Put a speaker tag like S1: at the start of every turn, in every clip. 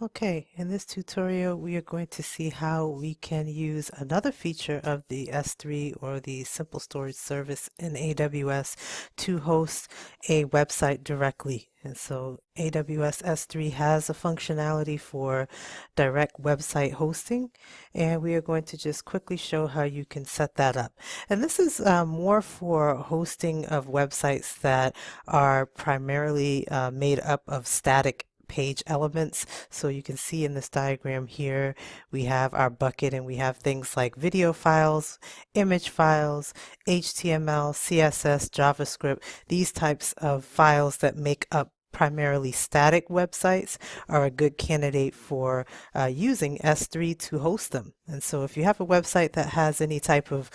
S1: Okay, in this tutorial we are going to see how we can use another feature of the S3 or the Simple Storage Service in AWS to host a website directly. And so AWS S3 has a functionality for direct website hosting, and we are going to just quickly show how you can set that up. And this is more for hosting of websites that are primarily made up of static page elements. So you can see in this diagram here, we have our bucket and we have things like video files, image files, HTML, CSS, JavaScript. These types of files that make up primarily static websites are a good candidate for using S3 to host them. And so if you have a website that has any type of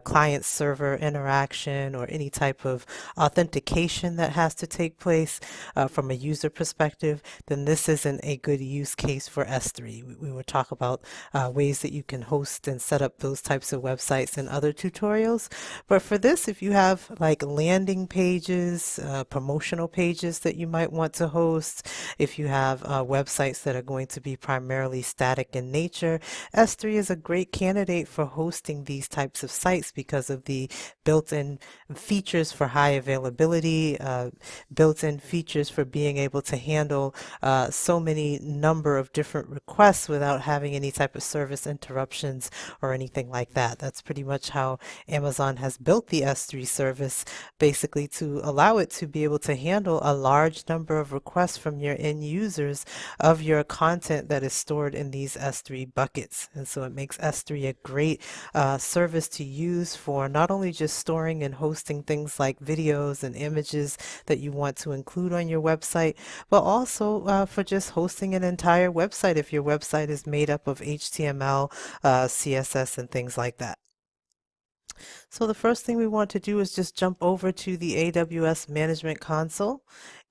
S1: client server interaction or any type of authentication that has to take place from a user perspective, then this isn't a good use case for S3. We will talk about ways that you can host and set up those types of websites in other tutorials. But for this, if you have like landing pages, promotional pages that you might want to host, if you have websites that are going to be primarily static in nature, S3 is a great candidate for hosting these types of sites because of the built-in features for high availability, built-in features for being able to handle so many number of different requests without having any type of service interruptions or anything like that. That's pretty much how Amazon has built the S3 service, basically to allow it to be able to handle a large number of requests from your end users of your content that is stored in these S3 buckets. And so it makes S3 a great service to use for not only just storing and hosting things like videos and images that you want to include on your website, but also for just hosting an entire website if your website is made up of HTML, CSS, and things like that. So the first thing we want to do is just jump over to the AWS Management Console,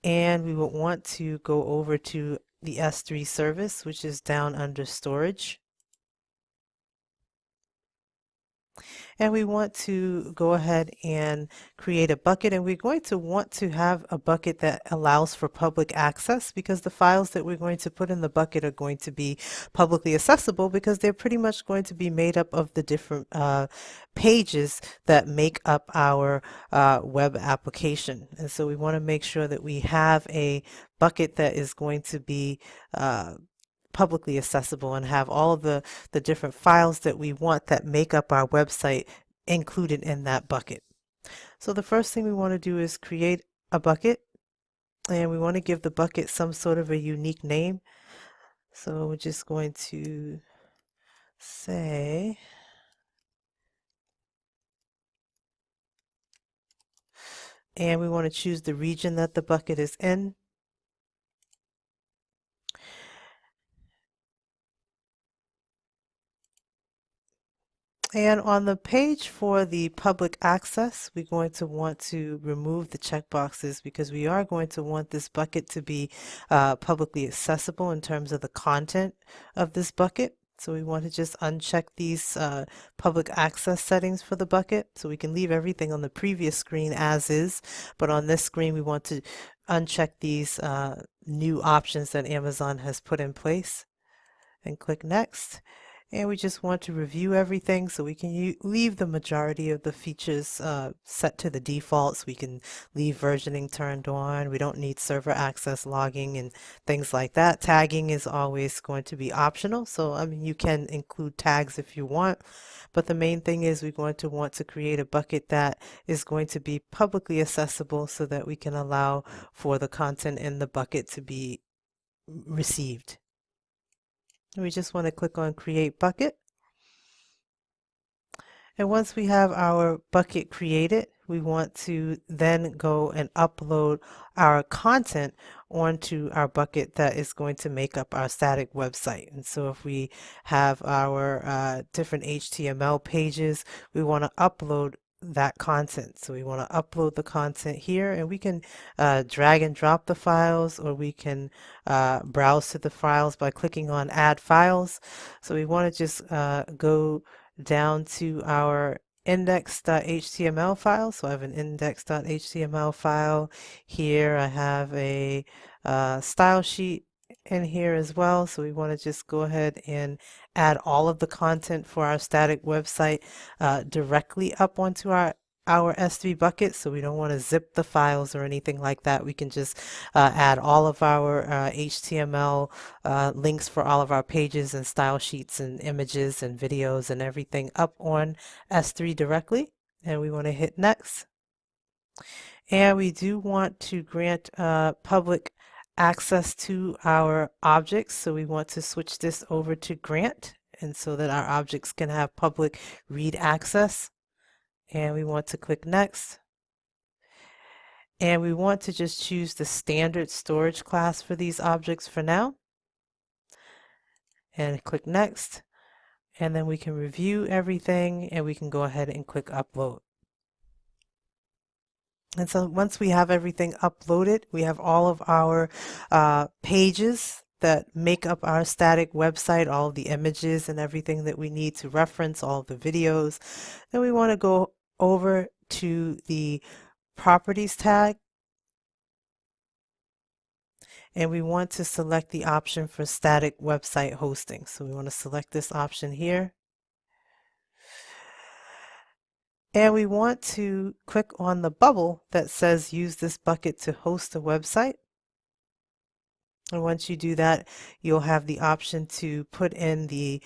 S1: and we will want to go over to the S3 service, which is down under Storage. And we want to go ahead and create a bucket, and we're going to want to have a bucket that allows for public access because the files that we're going to put in the bucket are going to be publicly accessible because they're pretty much going to be made up of the different pages that make up our web application. And so we want to make sure that we have a bucket that is going to be publicly accessible and have all of the different files that we want that make up our website included in that bucket. So the first thing we want to do is create a bucket, and we want to give the bucket some sort of a unique name. So we're just going to say and we want to choose the region that the bucket is in. And on the page for the public access, we're going to want to remove the checkboxes because we are going to want this bucket to be publicly accessible in terms of the content of this bucket. So we want to just uncheck these public access settings for the bucket. So we can leave everything on the previous screen as is, but on this screen we want to uncheck these new options that Amazon has put in place and click Next. And we just want to review everything so we can leave the majority of the features set to the defaults. We can leave versioning turned on. We don't need server access logging and things like that. Tagging is always going to be optional. So, I mean, you can include tags if you want. But the main thing is we're going to want to create a bucket that is going to be publicly accessible so that we can allow for the content in the bucket to be received. We just want to click on Create Bucket. And once we have our bucket created, we want to then go and upload our content onto our bucket that is going to make up our static website. And so if we have our different HTML pages, we want to upload that content. So we want to upload the content here, and we can drag and drop the files, or we can browse to the files by clicking on Add Files. So we want to just go down to our index.html file. So I have an index.html file here. I have a style sheet in here as well. So we want to just go ahead and add all of the content for our static website directly up onto our S3 bucket. So we don't want to zip the files or anything like that. We can just add all of our HTML links for all of our pages and style sheets and images and videos and everything up on S3 directly. And we want to hit next. And we do want to grant public access to our objects. So we want to switch this over to grant, and so that our objects can have public read access. And we want to click next. And we want to just choose the standard storage class for these objects for now. And click next. And then we can review everything and we can go ahead and click upload. And so once we have everything uploaded, we have all of our pages that make up our static website, all of the images and everything that we need to reference, all of the videos. Then we want to go over to the properties tag, and we want to select the option for static website hosting. So we want to select this option here. And we want to click on the bubble that says use this bucket to host a website. And once you do that, you'll have the option to put in the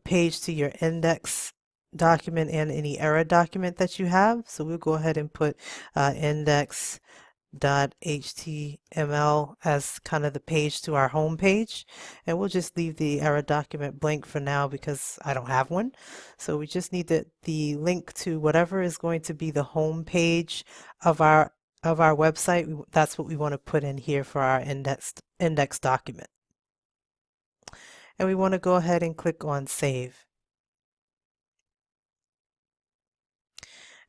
S1: page to your index document and any error document that you have. So we'll go ahead and put index.html as kind of the page to our home page, and we'll just leave the error document blank for now because I don't have one. So we just need the link to whatever is going to be the home page of our website. That's what we want to put in here for our index document. And we want to go ahead and click on save.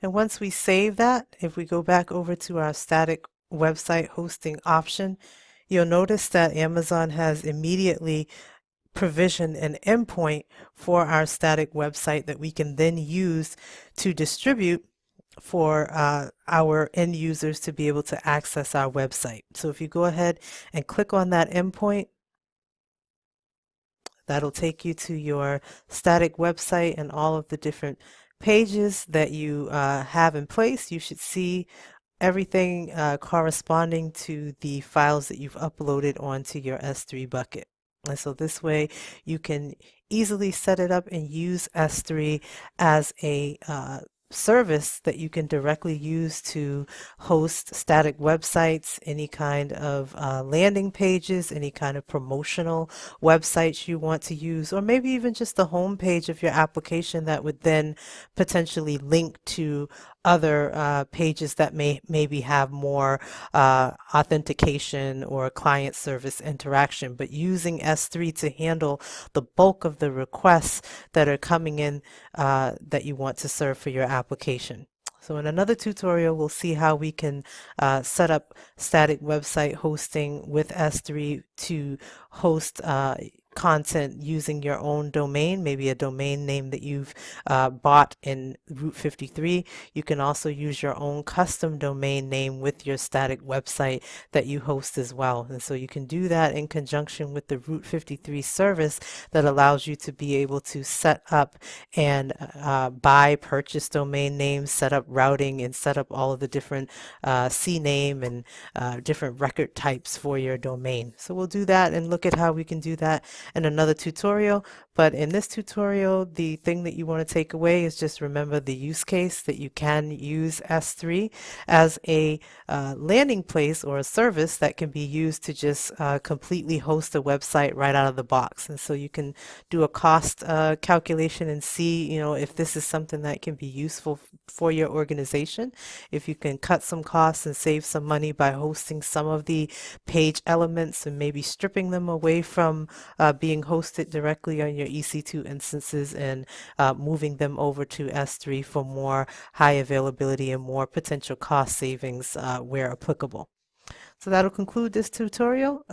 S1: And once we save that, if we go back over to our static website hosting option, you'll notice that Amazon has immediately provisioned an endpoint for our static website that we can then use to distribute for our end users to be able to access our website. So if you go ahead and click on that endpoint, that'll take you to your static website and all of the different pages that you have in place. You should see everything corresponding to the files that you've uploaded onto your S3 bucket. And so this way you can easily set it up and use S3 as a service that you can directly use to host static websites, any kind of landing pages, any kind of promotional websites you want to use, or maybe even just the home page of your application that would then potentially link to other pages that maybe have more authentication or client service interaction, but using S3 to handle the bulk of the requests that are coming in that you want to serve for your application. So in another tutorial, we'll see how we can set up static website hosting with S3 to host content using your own domain, maybe a domain name that you've bought in Route 53. You can also use your own custom domain name with your static website that you host as well. And so you can do that in conjunction with the Route 53 service that allows you to be able to set up and purchase domain names, set up routing, and set up all of the different CNAME and different record types for your domain. So we'll do that and look at how we can do that in another tutorial. But in this tutorial, the thing that you want to take away is just remember the use case that you can use S3 as a landing place or a service that can be used to just completely host a website right out of the box. And so you can do a cost calculation and see, if this is something that can be useful for your organization. If you can cut some costs and save some money by hosting some of the page elements and maybe stripping them away from being hosted directly on your EC2 instances and moving them over to S3 for more high availability and more potential cost savings where applicable. So that'll conclude this tutorial.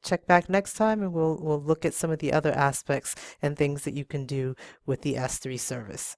S1: Check back next time and we'll look at some of the other aspects and things that you can do with the S3 service.